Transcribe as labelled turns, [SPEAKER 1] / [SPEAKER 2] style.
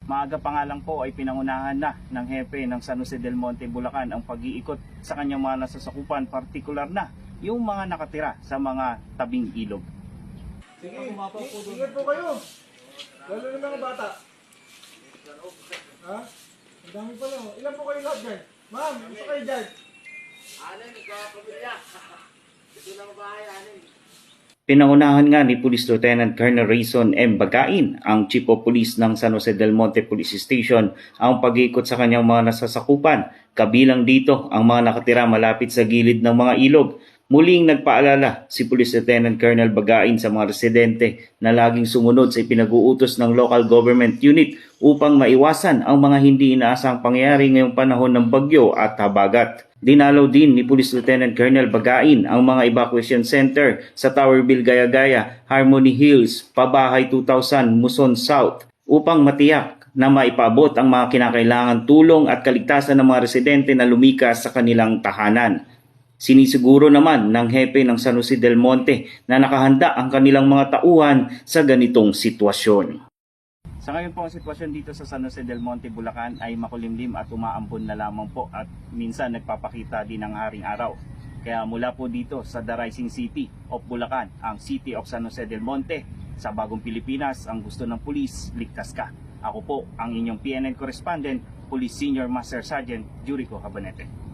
[SPEAKER 1] Maaga pa nga lang po ay pinangunahan na ng hepe ng San Jose del Monte, Bulacan ang pag-iikot sa kanyang mga nasasakupan, partikular na yung mga nakatira sa mga tabing ilog.
[SPEAKER 2] Sige, ingat po kayo. Lalo na mga bata. Ha? Ang dami pala. Ilan po kayo lahat dyan? Ma'am, gusto kayo dyan?
[SPEAKER 3] Anin, ikaw ang pamilya. Ito lang ang bahay, anin.
[SPEAKER 1] Pinangunahan nga ni Police Lieutenant Colonel Rayson M. Bagain, ang Chief of Police ng San Jose del Monte Police Station, ang pag-iikot sa kanyang mga nasasakupan. Kabilang dito ang mga nakatira malapit sa gilid ng mga ilog. Muling nagpaalala si Police Lieutenant Colonel Bagain sa mga residente na laging sumunod sa ipinag-uutos ng local government unit upang maiwasan ang mga hindi inaasang pangyayari ngayong panahon ng bagyo at habagat. Dinalaw din ni Police Lieutenant Colonel Bagain ang mga evacuation center sa Towerville, Gaya-Gaya, Harmony Hills, Pabahay 2000, Muson South upang matiyak na maipaabot ang mga kinakailangan tulong at kaligtasan ng mga residente na lumikas sa kanilang tahanan. Sinisiguro naman ng hepe ng San Jose del Monte na nakahanda ang kanilang mga tauhan sa ganitong sitwasyon. Sa ngayon po ang sitwasyon dito sa San Jose del Monte, Bulacan ay makulimlim at umaambon na lamang po at minsan nagpapakita din ng haring araw. Kaya mula po dito sa The Rising City of Bulacan, ang City of San Jose del Monte, sa Bagong Pilipinas, ang gusto ng pulis, ligtas ka. Ako po ang inyong PNN correspondent, Police Senior Master Sergeant Jurico Habanete.